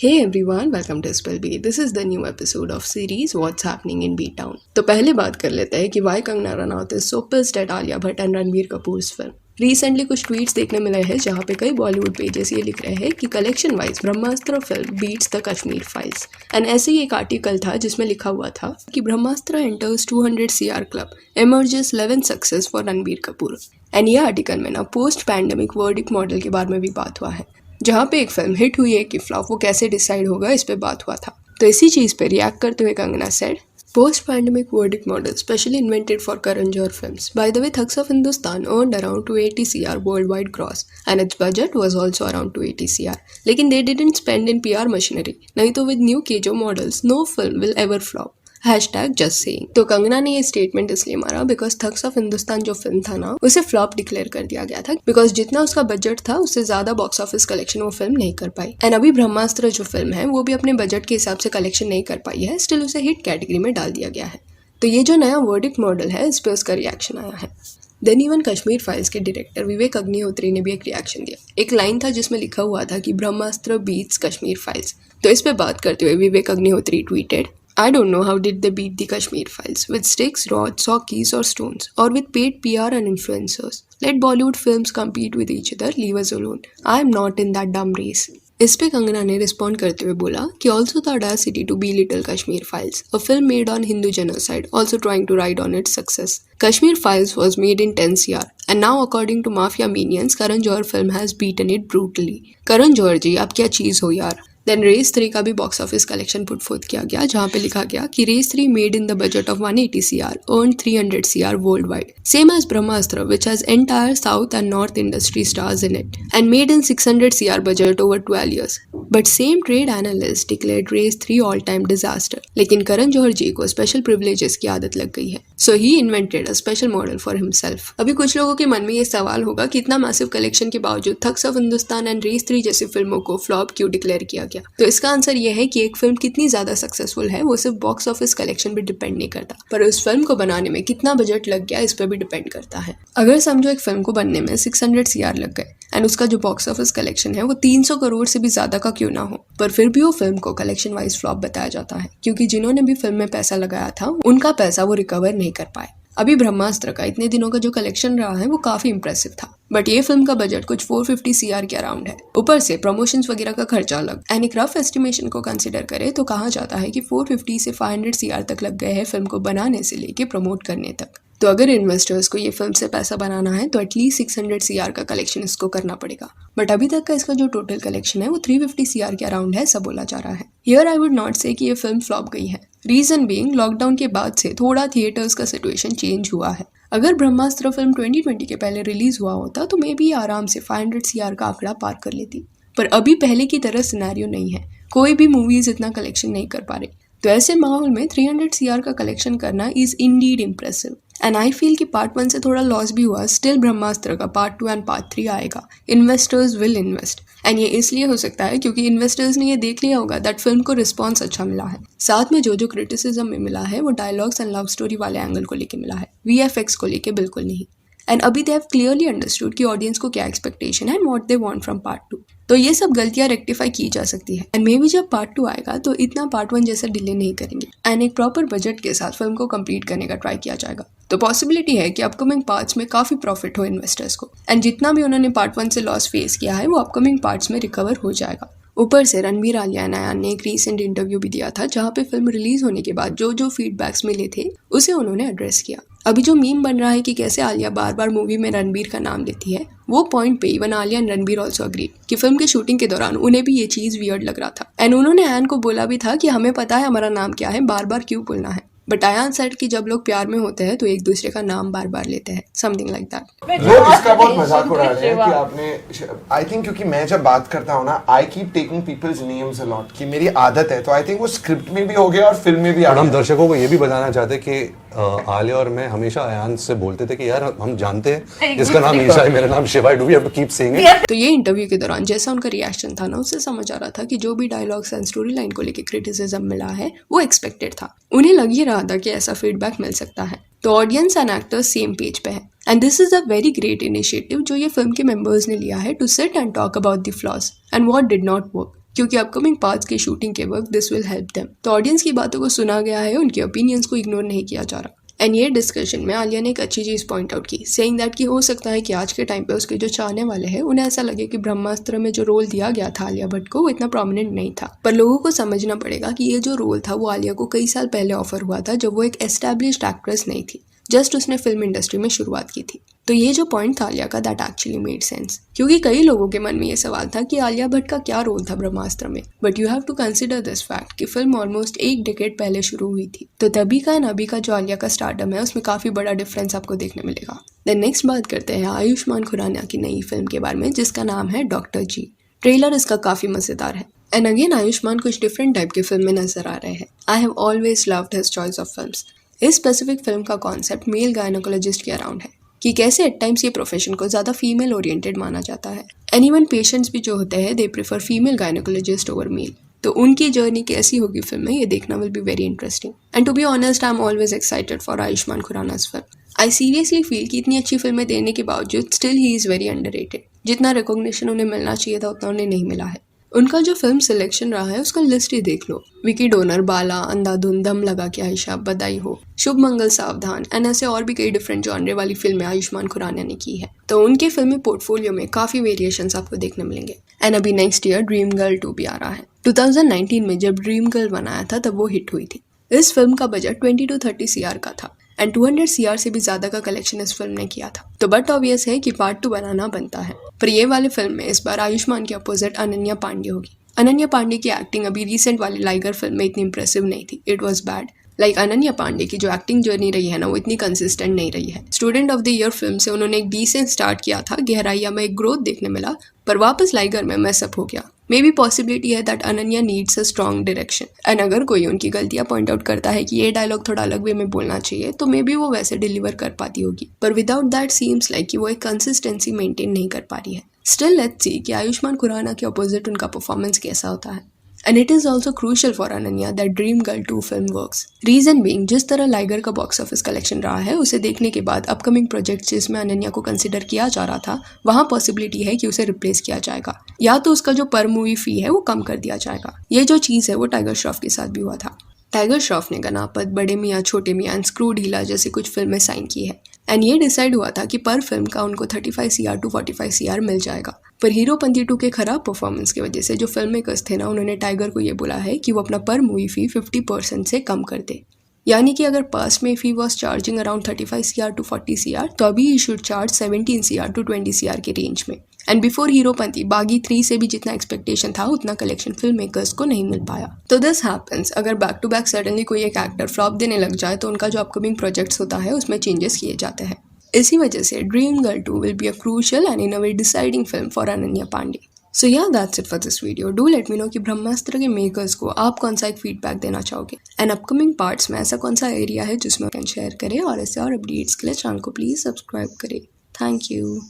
Hey everyone, welcome to Spill Beat. This is the new episode of series What's Happening in B-Town. तो पहले बात कर लेते हैं कि why Kangana Ranaut is so pissed at Alia Bhatt and Ranbir Kapoor's film. Recently कुछ tweets देखने मिले हैं जहाँ पे कई बॉलीवुड पेजेस ये लिख रहे हैं कि collection wise Brahmastra film beats the Kashmir files. And ऐसे ही एक आर्टिकल था जिसमें लिखा हुआ था कि Brahmastra enters 200 CR club, emerges 11 success for Ranbir Kapoor. And ये आर्टिकल में ना पोस्ट पैंडेमिक वर्डिक्ट मॉडल के बारे में भी बात हुआ है, जहाँ पे एक फिल्म हिट हुई है कि फ्लॉप वो कैसे डिसाइड होगा इस पे बात हुआ था। तो इसी चीज़ पे रिएक्ट करते हुए Kangana said, post pandemic verdict model specially invented for Karan Johar films. By the way, Thugs of Hindustan earned around 280 CR worldwide gross and its budget was also around 280 CR। लेकिन they didn't spend in PR machinery, नहीं तो with new KJo models no film will ever flop. #just saying। तो कंगना ने ये statement इसलिए मारा because thugs of Hindustan जो film था ना उसे फ्लॉप डिक्लेयर कर दिया गया था, बिकॉज जितना उसका बजट था उससे ज्यादा बॉक्स ऑफिस कलेक्शन वो फिल्म नहीं कर पाई। एंड अभी ब्रह्मास्त्र जो फिल्म है वो भी अपने बजट के हिसाब से कलेक्शन नहीं कर पाई है, स्टिल उसे हिट कैटेगरी में डाल दिया गया है। तो ये जो नया वर्डिक्ट मॉडल है इस पे उसका रिएक्शन आया है। देन इवन कश्मीर फाइल्स के डायरेक्टर विवेक अग्निहोत्री ने भी एक रिएक्शन दिया। एक लाइन था जिसमें लिखा हुआ था कि ब्रह्मास्त्र बीट्स कश्मीर फाइल्स। तो इस पे बात करते हुए Vivek Agnihotri tweeted, I don't know how did they beat the Kashmir Files, with sticks, rods, hockeys or stones, or with paid PR and influencers. Let Bollywood films compete with each other, leave us alone. I am not in that dumb race. इस पे कंगना ने respond करते हुए बोला कि also the audacity to belittle Kashmir Files, a film made on Hindu genocide, also trying to ride on its success. Kashmir Files was made in 10 CR, and now according to Mafia Minions, Karan Johar film has beaten it brutally. Karan Johar जी, आप क्या चीज़ हो यार। Then race 3 का भी box office collection put forth किया गया, जहाँ पे लिखा गया कि Race 3 made in the budget of 180 CR earned 300 CR worldwide, same as Brahmastra which has entire south and north industry stars in it and made in 600 CR budget over 12 years. But same trade analyst declared Race 3 all time disaster. लेकिन करण जौहर जी को special privileges की आदत लग गई है, so he invented a special model for himself. अभी कुछ लोगों के मन में ये सवाल होगा कि इतना मैसिव कलेक्शन के बावजूद Thugs of Hindustan and Race 3 जैसी फिल्मों को फ्लॉप क्यों डिक्लेयर किया गया। तो इसका आंसर यह है कि एक फिल्म कितनी ज्यादा सक्सेसफुल है वो सिर्फ बॉक्स ऑफिस कलेक्शन पे डिपेंड नहीं करता, पर उस फिल्म को बनाने में कितना बजट लग गया इस पर भी डिपेंड करता है। अगर समझो एक फिल्म को बनने में 600 CR लग गए एंड उसका जो बॉक्स ऑफिस कलेक्शन है वो 300 करोड़ से भी ज्यादा का क्यों ना हो, पर फिर भी वो फिल्म को कलेक्शन वाइज फ्लॉप बताया जाता है, क्योंकि जिन्होंने भी फिल्म में पैसा लगाया था उनका पैसा वो रिकवर नहीं कर पाए। अभी ब्रह्मास्त्र का इतने दिनों का जो कलेक्शन रहा है वो काफी इंप्रेसिव था, बट ये फिल्म का बजट कुछ 450 CR के अराउंड है, ऊपर से प्रमोशंस वगैरह का खर्चा अलग। एंड एक रफ एस्टिमेशन को कंसिडर करें तो कहा जाता है कि 450 से 500 CR तक लग गए हैं फिल्म को बनाने से लेके प्रमोट करने तक। तो अगर इन्वेस्टर्स को ये फिल्म से पैसा बनाना है तो एटलीस्ट 600 CR का कलेक्शन इसको करना पड़ेगा, बट अभी तक का इसका जो टोटल कलेक्शन है वो 350 CR के अराउंड है, सब बोला जा रहा है। हियर आई वुड नॉट से कि ये फिल्म फ्लॉप गई है, रीजन बीइंग लॉकडाउन के बाद से थोड़ा थिएटर्स का सिचुएशन चेंज हुआ है। अगर ब्रह्मास्त्र फिल्म 2020 के पहले रिलीज हुआ होता तो मे बी आराम से 500 CR का आंकड़ा पार कर लेती, पर अभी पहले की तरह सिनेरियो नहीं है, कोई भी मूवीज इतना कलेक्शन नहीं कर पा रही। तो ऐसे माहौल में 300 CR का कलेक्शन करना is Indeed impressive. And I feel कि पार्ट 1 से थोड़ा लॉस भी हुआ, स्टिल ब्रह्मास्त्र का पार्ट 2 एंड पार्ट 3 आएगा, इन्वेस्टर्स विल इन्वेस्ट। एंड ये इसलिए हो सकता है क्योंकि इन्वेस्टर्स ने ये देख लिया होगा दैट फिल्म को रिस्पॉन्स अच्छा मिला है। साथ में जो क्रिटिसिज्म में मिला है वो डायलॉग्स एंड लव स्टोरी वाले एंगल को लेके मिला है, VFX को लेके बिल्कुल नहीं। एंड अभी दे हैव क्लियरली अंडरस्टूड कि ऑडियंस को क्या एक्सपेक्टेशन है and what they want from part 2। तो ये सब गलतियां रेक्टिफाई की जा सकती है, एंड मे बी जब पार्ट 2 आएगा तो इतना पार्ट 1 जैसा डिले नहीं करेंगे एंड एक प्रॉपर बजट के साथ फिल्म को कंप्लीट करने का ट्राई किया जाएगा। तो पॉसिबिलिटी है कि अपकमिंग पार्ट्स में काफी प्रॉफिट हो इन्वेस्टर्स को, एंड जितना भी उन्होंने पार्ट 1 से लॉस फेस किया है वो अपकमिंग पार्ट्स में रिकवर हो जाएगा। ऊपर से रणबीर आलिया नयान ने एक रीसेंट इंटरव्यू भी दिया था जहाँ पे फिल्म रिलीज होने के बाद जो फीडबैक्स मिले थे उसे उन्होंने एड्रेस किया। अभी जो मीम बन रहा है कि कैसे आलिया बार बार मूवी में रणबीर का नाम लेती है, वो पॉइंट पे even Alia and Ranbir also agree कि फिल्म के शूटिंग के दौरान उन्हें भी ये चीज वियर्ड लग रहा था। एंड उन्होंने आयन को बोला भी था कि हमें पता है हमारा नाम क्या है, बार बार क्यों बोलना है। बट आयान सेड कि जब लोग प्यार में होते हैं तो एक दूसरे का नाम बार बार लेते हैं, समथिंग लाइक दैट। लोग इसका बहुत मजाक उड़ा रहे हैं कि आपने, आई थिंक क्योंकि मैं जब बात करता हूँ ना, I keep taking people's names a lot, कि मेरी आदत है, तो आई थिंक वो स्क्रिप्ट में भी हो गया और फिल्म में भी आ गया। हम दर्शकों को ये भी बताना चाहते कि आलिया और मैं हमेशा अयान से बोलते थे कि यार हम जानते हैं इसका नाम ईशा है, मेरा नाम शिवा है, do we have to keep saying it. तो ये इंटरव्यू के दौरान जैसा उनका रिएक्शन था ना, उससे समझ आ रहा था कि जो भी डायलॉग्स एंड स्टोरी लाइन को लेकर क्रिटिसिज्म मिला है वो एक्सपेक्टेड था। उन्हें लग ही रहा था कि ऐसा फीडबैक मिल सकता है। तो audience and actors same page पे है, and this is a very great initiative जो ये फिल्म के मेंबर्स ने लिया है to sit and talk about the flaws and what did not work. क्योंकि अपकमिंग पार्ट्स की शूटिंग के वक्त दिस विल हेल्प देम। तो ऑडियंस की बातों को सुना गया है, उनके ओपिनियंस को इग्नोर नहीं किया जा रहा। एंड ये डिस्कशन में आलिया ने एक अच्छी चीज़ पॉइंट आउट की, सेइंग दैट कि हो सकता है कि आज के टाइम पे उसके जो चाहने वाले हैं उन्हें ऐसा लगे कि ब्रह्मास्त्र में जो रोल दिया गया था आलिया भट्ट को वो इतना प्रोमिनेंट नहीं था। पर लोगों को समझना पड़ेगा कि ये जो रोल था वो आलिया को कई साल पहले ऑफर हुआ था, जब वो एक एस्टैब्लिश्ड एक्ट्रेस नहीं थी, जस्ट उसने फिल्म इंडस्ट्री में शुरुआत की थी। तो ये जो पॉइंट था आलिया का, दैट एक्चुअली मेड सेंस, क्योंकि कई लोगों के मन में ये सवाल था कि आलिया भट्ट का क्या रोल था ब्रह्मास्त्र में। But you have to consider this fact कि फिल्म ऑलमोस्ट एक डिकेड पहले शुरू हुई थी, तो तभी का एंड अभी का जो आलिया का स्टारडम है उसमें काफी बड़ा डिफरेंस आपको देखने मिलेगा। देन नेक्स्ट बात करते हैं आयुष्मान खुराना की नई फिल्म के बारे में, जिसका नाम है डॉक्टर जी। ट्रेलर इसका काफी मजेदार है। एंड अगेन आयुष्मान कुछ डिफरेंट टाइप की फिल्म में नजर आ रहे हैं। I have always loved his choice of films. इस स्पेसिफिक फिल्म का कॉन्सेप्ट मेल गायनोकोलॉजिस्ट के अराउंड है कि कैसे एट टाइम्स ये प्रोफेशन को ज़्यादा फीमेल ओरिएंटेड माना जाता है। एंड इवन पेशेंट्स भी जो होते हैं they prefer female gynaecologist over male. तो उनकी जर्नी कैसी होगी फिल्म में, ये देखना will be very interesting. And to be honest I am always excited for Ayushmann Khurana's film. I seriously feel कि इतनी अच्छी फिल्में देने के बावजूद still he is very underrated. जितना रिकॉग्निशन उन्हें मिलना चाहिए था उतना उन्हें नहीं मिला है। उनका जो फिल्म सिलेक्शन रहा है उसका लिस्ट ही देख लो। विकी डोनर, बाला, अंधाधुन, दम लगा के आयशा, बधाई हो, शुभ मंगल, सावधान एंड ऐसे और भी कई डिफरेंट जॉनरे वाली फिल्में आयुष्मान खुराना ने की है। तो उनके फिल्मी पोर्टफोलियो में काफी वेरिएशंस आपको देखने मिलेंगे। एंड अभी नेक्स्ट ईयर ड्रीम गर्ल 2 भी आ रहा है। 2019 में जब ड्रीम गर्ल बनाया था तब वो हिट हुई थी। इस फिल्म का बजट 20 to 30 CR का था एंड 200 CR से भी ज्यादा का कलेक्शन इस फिल्म ने किया था। तो बट ऑब्वियस है कि पार्ट 2 बनाना बनता है। पर ये वाली फिल्म में इस बार आयुष्मान के अपोजिट अनन्या पांडे होगी। अनन्या पांडे की एक्टिंग अभी रिसेंट वाली लाइगर फिल्म में इतनी इंप्रेसिव नहीं थी। It was bad. Like Ananya Pandey की जो एक्टिंग जर्नी रही है ना, वो इतनी कंसिस्टेंट नहीं रही है। Student of the year film से उन्होंने एक डिसेंट स्टार्ट किया था, गहराइया में एक ग्रोथ देखने मिला, पर वापस लाइगर में मैसअप हो गया। मे बी पॉसिबिलिटी है that Ananya needs a strong direction. And अगर कोई उनकी गलतियां पॉइंट आउट करता है कि ये डायलॉग थोड़ा अलग वे में बोलना चाहिए, तो मे बी वो वैसे डिलीवर कर पाती होगी। पर विदाउट दैट सीम्स लाइक कि वो एक कंसिस्टेंसी मेंटेन नहीं कर पा रही है। स्टिल लेट्स सी कि आयुष्मान खुराना के अपोजिट उनका परफॉर्मेंस कैसा होता है। And it is also crucial for Ananya that Dream Girl 2 film works. Reason being, जिस तरह लाइगर का बॉक्स ऑफिस कलेक्शन रहा है, उसे देखने के बाद अपकमिंग प्रोजेक्ट्स जिसमें अनन्या को कंसिडर किया जा रहा था, वहाँ पॉसिबिलिटी है कि उसे रिप्लेस किया जाएगा, या तो उसका जो पर मूवी फी है वो कम कर दिया जाएगा। ये जो चीज़ है वो टाइगर श्रॉफ के साथ भी हुआ था। टाइगर श्रॉफ ने गनापत, बड़े मियाँ, छोटे मियाँ एंड स्क्रू ढीला जैसे कुछ फिल्में साइन की है। एंड ये डिसाइड हुआ था कि पर फिल्म का उनको 35 CR to 45 CR मिल जाएगा। पर हीरोपंती 2 के खराब परफॉर्मेंस की वजह से जो फिल्म मेकर्स थे ना, उन्होंने टाइगर को ये बोला है कि वो अपना पर मूवी फी 50% से कम कर दे। यानी कि अगर पास्ट में he was charging around 35 CR to 40 CR, तो अभी he should charge 17 CR to 20 CR के रेंज में। एंड बिफोर हीरोपंती बागी 3 से भी जितना एक्सपेक्टेशन था उतना कलेक्शन फिल्म मेकर्स को नहीं मिल पाया। तो दिस हैपेंस। अगर बैक टू बैक सडनली कोई एक एक्टर फ्लॉप देने लग जाए तो उनका जो अपकमिंग प्रोजेक्ट्स होता है उसमें चेंजेस किए जाते हैं। इसी वजह से dream girl 2 will be a crucial and in a way deciding film for Ananya Pandey. So yeah, that's it for this video. Do let me know कि ब्रह्मास्त्र के मेकर्स को आप कौन सा एक फीडबैक देना चाहोगे एंड अपकमिंग पार्ट्स में ऐसा कौन सा एरिया है जिसमें कैन शेयर करें, और ऐसे और अपडेट्स के लिए चैनल को प्लीज़ सब्सक्राइब करें। Thank you.